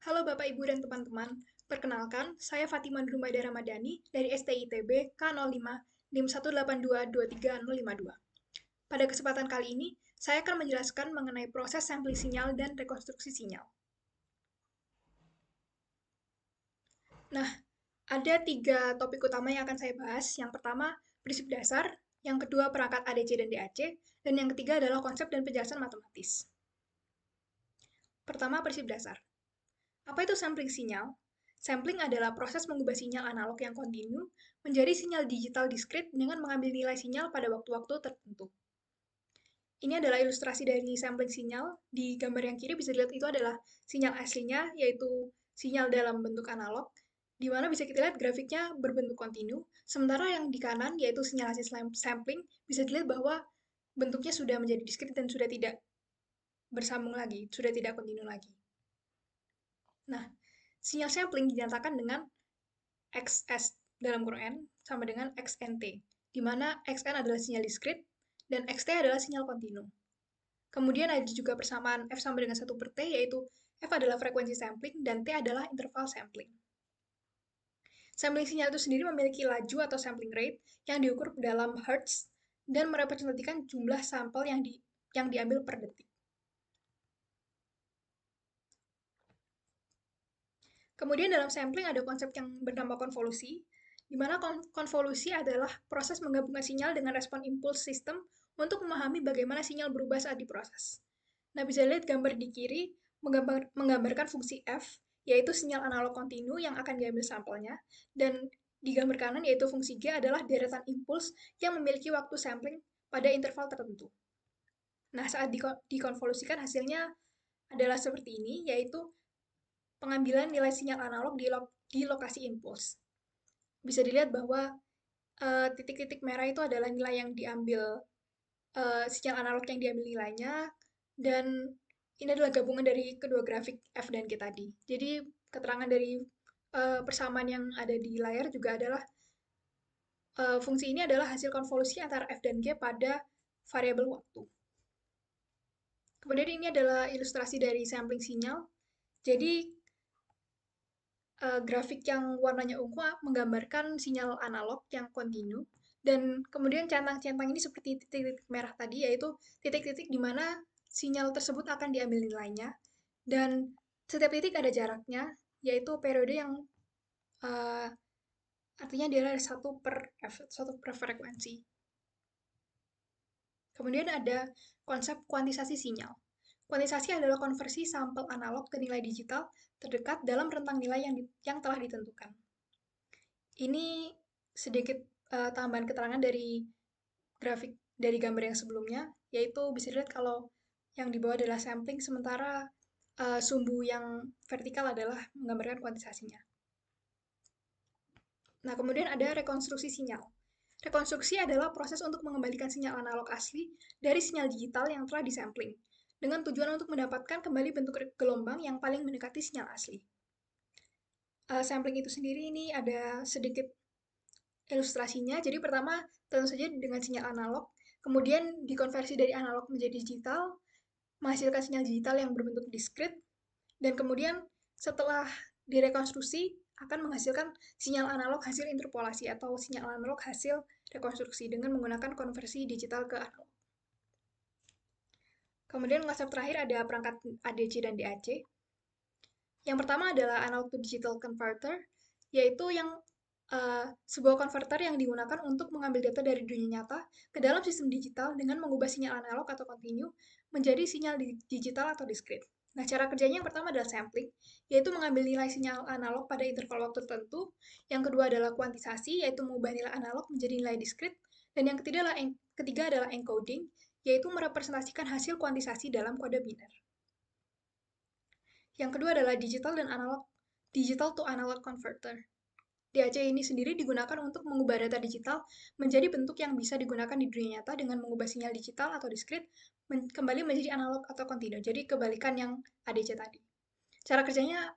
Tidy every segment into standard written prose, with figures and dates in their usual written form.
Halo Bapak, Ibu, dan teman-teman. Perkenalkan, saya Fatima Nurmada Ramadhani dari STITB K05 NIM 1822302. Pada kesempatan kali ini, saya akan menjelaskan mengenai proses sampling sinyal dan rekonstruksi sinyal. Nah, ada 3 topik utama yang akan saya bahas. Yang pertama, prinsip dasar. Yang kedua, perangkat ADC dan DAC. Dan yang ketiga adalah konsep dan penjelasan matematis. Pertama, prinsip dasar. Apa itu sampling sinyal? Sampling adalah proses mengubah sinyal analog yang kontinu menjadi sinyal digital diskrit dengan mengambil nilai sinyal pada waktu-waktu tertentu. Ini adalah ilustrasi dari sampling sinyal. Di gambar yang kiri bisa dilihat itu adalah sinyal aslinya, yaitu sinyal dalam bentuk analog, di mana bisa kita lihat grafiknya berbentuk kontinu. Sementara yang di kanan, yaitu sinyal hasil sampling, bisa dilihat bahwa bentuknya sudah menjadi diskrit dan sudah tidak bersambung lagi, sudah tidak kontinu lagi. Nah, sinyal sampling dinyatakan dengan XS dalam kurung N sama dengan XNT, di mana XN adalah sinyal diskrit dan XT adalah sinyal kontinu. Kemudian ada juga persamaan F sama dengan 1 per T, yaitu F adalah frekuensi sampling dan T adalah interval sampling. Sampling sinyal itu sendiri memiliki laju atau sampling rate yang diukur dalam Hertz dan merepresentasikan jumlah sampel yang diambil per detik. Kemudian dalam sampling ada konsep yang bernama konvolusi, di mana konvolusi adalah proses menggabungkan sinyal dengan respon impuls sistem untuk memahami bagaimana sinyal berubah saat diproses. Nah, bisa lihat gambar di kiri menggambarkan fungsi F, yaitu sinyal analog kontinu yang akan diambil sampelnya, dan di gambar kanan yaitu fungsi G adalah deretan impuls yang memiliki waktu sampling pada interval tertentu. Nah, saat dikonvolusikan hasilnya adalah seperti ini, yaitu pengambilan nilai sinyal analog di lokasi impuls. Bisa dilihat bahwa titik-titik merah itu adalah nilai yang diambil, sinyal analog yang diambil nilainya, dan ini adalah gabungan dari kedua grafik F dan G tadi. Jadi keterangan dari persamaan yang ada di layar juga adalah fungsi ini adalah hasil konvolusi antara F dan G pada variabel waktu. Kemudian ini adalah ilustrasi dari sampling sinyal. Jadi grafik yang warnanya ungu menggambarkan sinyal analog yang kontinu, dan kemudian centang-centang ini seperti titik-titik merah tadi, yaitu titik-titik di mana sinyal tersebut akan diambil nilainya, dan setiap titik ada jaraknya, yaitu periode yang uh, artinya dia adalah satu per frekuensi. Kemudian ada konsep kuantisasi sinyal. Kuantisasi adalah konversi sampel analog ke nilai digital terdekat dalam rentang nilai yang telah ditentukan. Ini sedikit tambahan keterangan dari grafik dari gambar yang sebelumnya, yaitu bisa dilihat kalau yang di bawah adalah sampling, sementara sumbu yang vertikal adalah menggambarkan kuantisasinya. Nah, kemudian ada rekonstruksi sinyal. Rekonstruksi adalah proses untuk mengembalikan sinyal analog asli dari sinyal digital yang telah disampling, dengan tujuan untuk mendapatkan kembali bentuk gelombang yang paling mendekati sinyal asli. Sampling itu sendiri ini ada sedikit ilustrasinya. Jadi pertama, tentu saja dengan sinyal analog, kemudian dikonversi dari analog menjadi digital, menghasilkan sinyal digital yang berbentuk diskrit, dan kemudian setelah direkonstruksi akan menghasilkan sinyal analog hasil interpolasi atau sinyal analog hasil rekonstruksi dengan menggunakan konversi digital ke analog. Kemudian konsep terakhir ada perangkat ADC dan DAC. Yang pertama adalah analog to digital converter, yaitu yang sebuah konverter yang digunakan untuk mengambil data dari dunia nyata ke dalam sistem digital dengan mengubah sinyal analog atau kontinu menjadi sinyal digital atau diskrit. Nah, cara kerjanya yang pertama adalah sampling, yaitu mengambil nilai sinyal analog pada interval waktu tertentu. Yang kedua adalah kuantisasi, yaitu mengubah nilai analog menjadi nilai diskrit. Dan yang ketiga adalah encoding, yaitu merepresentasikan hasil kuantisasi dalam kode biner. Yang kedua adalah digital to analog converter. DAC ini sendiri digunakan untuk mengubah data digital menjadi bentuk yang bisa digunakan di dunia nyata dengan mengubah sinyal digital atau diskrit kembali menjadi analog atau kontinu. Jadi kebalikan yang ADC tadi. Cara kerjanya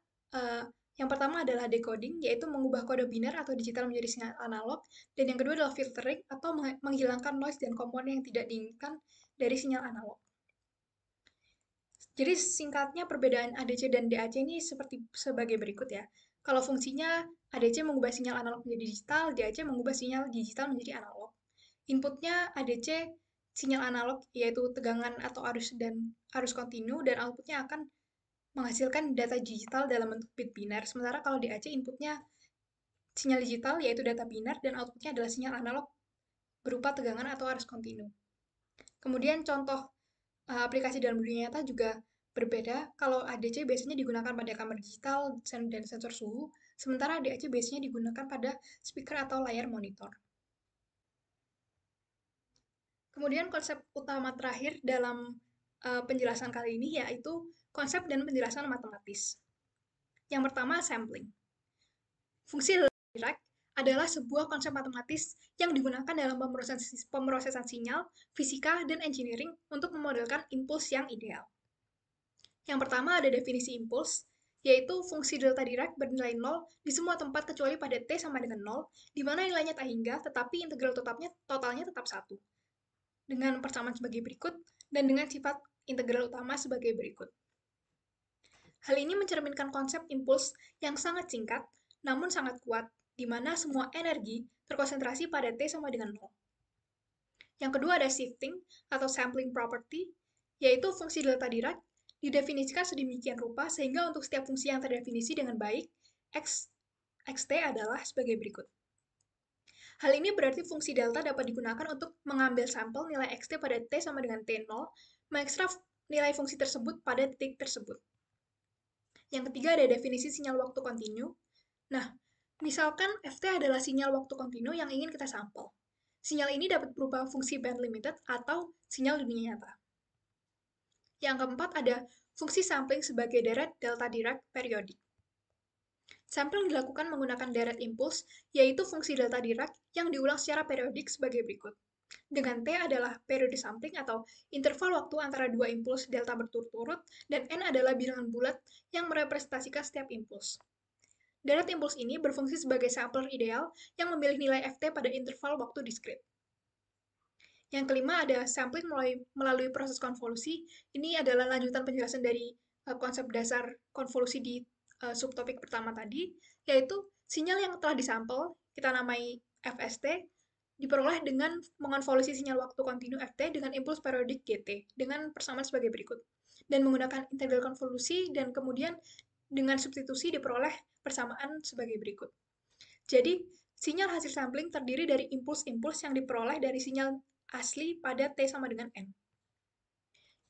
yang pertama adalah decoding, yaitu mengubah kode biner atau digital menjadi sinyal analog, dan yang kedua adalah filtering atau menghilangkan noise dan komponen yang tidak diinginkan dari sinyal analog. Jadi singkatnya perbedaan ADC dan DAC ini sebagai berikut ya. Kalau fungsinya ADC mengubah sinyal analog menjadi digital, DAC mengubah sinyal digital menjadi analog. Inputnya ADC sinyal analog yaitu tegangan atau arus dan arus kontinu dan outputnya akan menghasilkan data digital dalam bentuk bit binar. Sementara kalau DAC inputnya sinyal digital yaitu data binar dan outputnya adalah sinyal analog berupa tegangan atau arus kontinu. Kemudian contoh aplikasi dalam dunia nyata juga berbeda. Kalau ADC biasanya digunakan pada kamera digital dan sensor suhu, sementara DAC biasanya digunakan pada speaker atau layar monitor. Kemudian konsep utama terakhir dalam penjelasan kali ini yaitu konsep dan penjelasan matematis. Yang pertama, sampling. Fungsi Dirac adalah sebuah konsep matematis yang digunakan dalam pemrosesan sinyal, fisika, dan engineering untuk memodelkan impuls yang ideal. Yang pertama ada definisi impuls, yaitu fungsi delta Dirac bernilai 0 di semua tempat kecuali pada T sama dengan 0, di mana nilainya tak hingga, tetapi integral totalnya tetap 1. Dengan persamaan sebagai berikut, dan dengan sifat integral utama sebagai berikut. Hal ini mencerminkan konsep impuls yang sangat singkat, namun sangat kuat, di mana semua energi terkonsentrasi pada T sama dengan 0. Yang kedua ada shifting atau sampling property, yaitu fungsi delta Dirac didefinisikan sedemikian rupa sehingga untuk setiap fungsi yang terdefinisi dengan baik, xt adalah sebagai berikut. Hal ini berarti fungsi delta dapat digunakan untuk mengambil sampel nilai xt pada t sama dengan t0, mengekstrak nilai fungsi tersebut pada titik tersebut. Yang ketiga ada definisi sinyal waktu kontinu. Nah, misalkan ft adalah sinyal waktu kontinu yang ingin kita sampel. Sinyal ini dapat berupa fungsi band limited atau sinyal dunia nyata. Yang keempat ada fungsi sampling sebagai deret delta Dirac periodik. Sampling dilakukan menggunakan deret impuls, yaitu fungsi delta Dirac yang diulang secara periodik sebagai berikut. Dengan T adalah periode sampling atau interval waktu antara dua impuls delta berturut-turut, dan N adalah bilangan bulat yang merepresentasikan setiap impuls. Deret impuls ini berfungsi sebagai sampler ideal yang memilih nilai Ft pada interval waktu diskrit. Yang kelima ada sampling melalui proses konvolusi. Ini adalah lanjutan penjelasan dari konsep dasar konvolusi di subtopik pertama tadi, yaitu sinyal yang telah disampel, kita namai FST, diperoleh dengan mengonvolusi sinyal waktu kontinu Ft dengan impuls periodik Gt, dengan persamaan sebagai berikut. Dan menggunakan integral konvolusi, dan kemudian dengan substitusi diperoleh persamaan sebagai berikut. Jadi, sinyal hasil sampling terdiri dari impuls-impuls yang diperoleh dari sinyal asli pada T sama dengan N.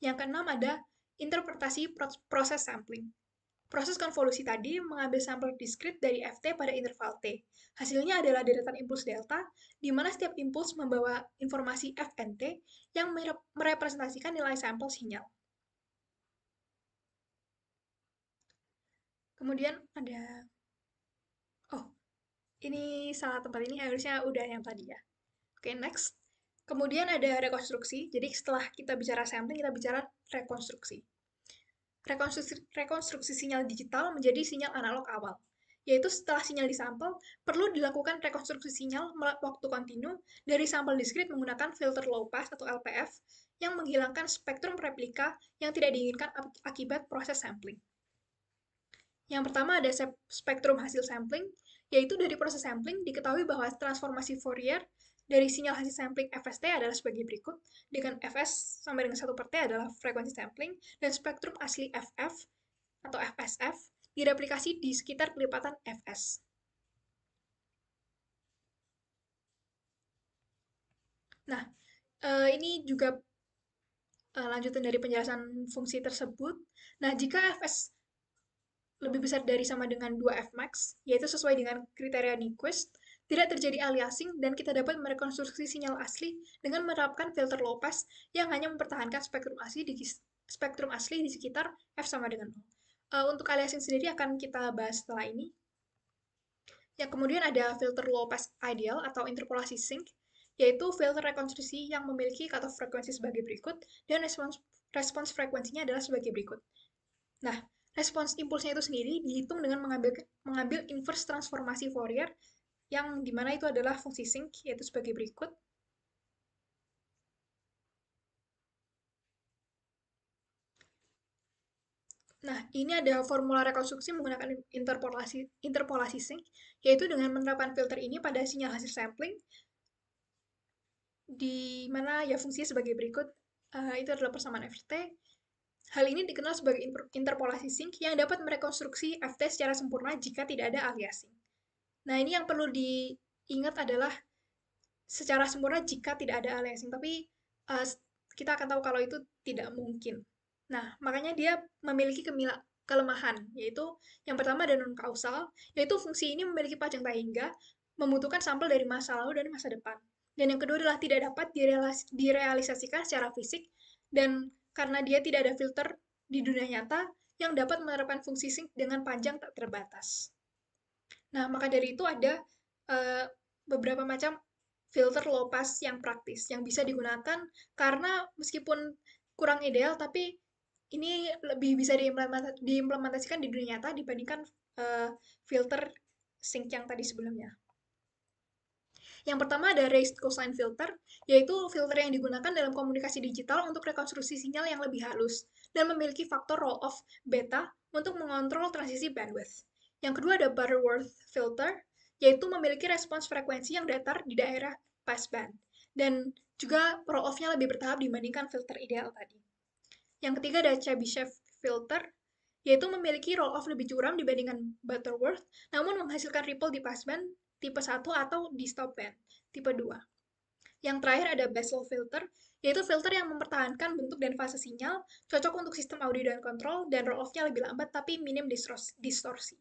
Yang keenam ada interpretasi proses sampling. Proses konvolusi tadi mengambil sampel diskrit dari Ft pada interval T. Hasilnya adalah deretan impuls delta, di mana setiap impuls membawa informasi Fnt yang merepresentasikan nilai sampel sinyal. Kemudian ada... Oh, ini salah tempat ini harusnya udah yang tadi ya. Oke, next. Kemudian ada rekonstruksi. Jadi setelah kita bicara sampling, kita bicara rekonstruksi. Rekonstruksi sinyal digital menjadi sinyal analog awal, yaitu setelah sinyal disampel, perlu dilakukan rekonstruksi sinyal waktu kontinu dari sampel diskrit menggunakan filter low pass atau LPF yang menghilangkan spektrum replika yang tidak diinginkan akibat proses sampling. Yang pertama ada spektrum hasil sampling, yaitu dari proses sampling diketahui bahwa transformasi Fourier dari sinyal hasil sampling FST adalah sebagai berikut, dengan Fs sampai dengan 1 per T adalah frekuensi sampling, dan spektrum asli FF atau FSF direplikasi di sekitar kelipatan Fs. Nah, ini juga lanjutan dari penjelasan fungsi tersebut. Nah, jika Fs lebih besar dari sama dengan 2 Fmax, yaitu sesuai dengan kriteria Nyquist, tidak terjadi aliasing dan kita dapat merekonstruksi sinyal asli dengan menerapkan filter low pass yang hanya mempertahankan spektrum asli di sekitar F sama dengan 0. Untuk aliasing sendiri akan kita bahas setelah ini. Yang kemudian ada filter low pass ideal atau interpolasi sync, yaitu filter rekonstruksi yang memiliki cutoff frekuensi sebagai berikut dan respons frekuensinya adalah sebagai berikut. Nah, respons impulsnya itu sendiri dihitung dengan mengambil inverse transformasi Fourier yang dimana itu adalah fungsi sinc, yaitu sebagai berikut. Nah, ini ada formula rekonstruksi menggunakan interpolasi sync, yaitu dengan menerapkan filter ini pada sinyal hasil sampling, di mana ya fungsinya sebagai berikut. Itu adalah persamaan FT. Hal ini dikenal sebagai interpolasi sync yang dapat merekonstruksi FT secara sempurna jika tidak ada aliasing. Nah, ini yang perlu diingat adalah secara sempurna jika tidak ada aliasing, tapi uh, kita akan tahu kalau itu tidak mungkin. Nah, makanya dia memiliki kelemahan, yaitu yang pertama ada non-kausal, yaitu fungsi ini memiliki panjang hingga membutuhkan sampel dari masa lalu dan masa depan. Dan yang kedua adalah tidak dapat direalisasikan secara fisik, dan karena dia tidak ada filter di dunia nyata yang dapat menerapkan fungsi sync dengan panjang tak terbatas. Nah, maka dari itu ada uh, beberapa macam filter low pass yang praktis yang bisa digunakan karena meskipun kurang ideal tapi ini lebih bisa diimplementasikan di dunia nyata dibandingkan uh, filter sync yang tadi sebelumnya. Yang pertama ada raised cosine filter, yaitu filter yang digunakan dalam komunikasi digital untuk rekonstruksi sinyal yang lebih halus dan memiliki faktor roll-off beta untuk mengontrol transisi bandwidth. Yang kedua ada Butterworth filter, yaitu memiliki respons frekuensi yang datar di daerah passband dan juga roll-off-nya lebih bertahap dibandingkan filter ideal tadi. Yang ketiga ada Chebyshev filter, yaitu memiliki roll-off lebih curam dibandingkan Butterworth, namun menghasilkan ripple di passband tipe 1 atau di stopband tipe 2. Yang terakhir ada Bessel filter, yaitu filter yang mempertahankan bentuk dan fase sinyal, cocok untuk sistem audio dan kontrol, dan roll-off-nya lebih lambat tapi minim distorsi.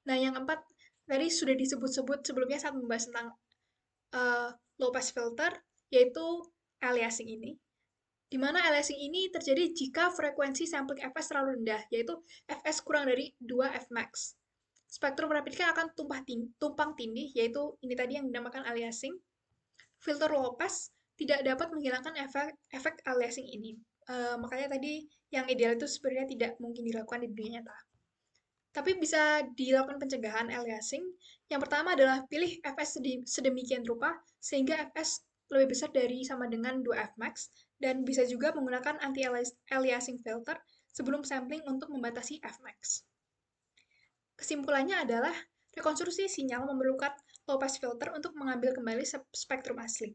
Nah, yang keempat, tadi sudah disebut-sebut sebelumnya saat membahas tentang low pass filter, yaitu aliasing ini. Di mana aliasing ini terjadi jika frekuensi sampling fs terlalu rendah, yaitu fs kurang dari 2 fmax. Spektrum replika akan tumpang tindih, yaitu ini tadi yang dinamakan aliasing. Filter low pass tidak dapat menghilangkan efek aliasing ini. Makanya tadi yang ideal itu sebenarnya tidak mungkin dilakukan di dunia nyata. Tapi bisa dilakukan pencegahan aliasing. Yang pertama adalah pilih fs sedemikian rupa sehingga fs lebih besar dari sama dengan 2 fmax dan bisa juga menggunakan anti-aliasing filter sebelum sampling untuk membatasi fmax. Kesimpulannya adalah rekonstruksi sinyal memerlukan low pass filter untuk mengambil kembali spektrum asli.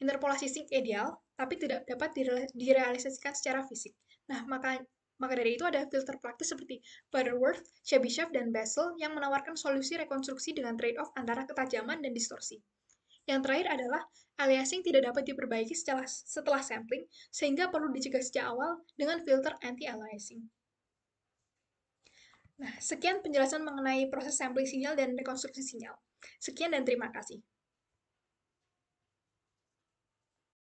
Interpolasi sync ideal, tapi tidak dapat direalisasikan secara fisik. Nah, maka dari itu ada filter praktis seperti Butterworth, Chebyshev, dan Bessel yang menawarkan solusi rekonstruksi dengan trade-off antara ketajaman dan distorsi. Yang terakhir adalah aliasing tidak dapat diperbaiki setelah sampling, sehingga perlu dicegah sejak awal dengan filter anti-aliasing. Nah, sekian penjelasan mengenai proses sampling sinyal dan rekonstruksi sinyal. Sekian dan terima kasih.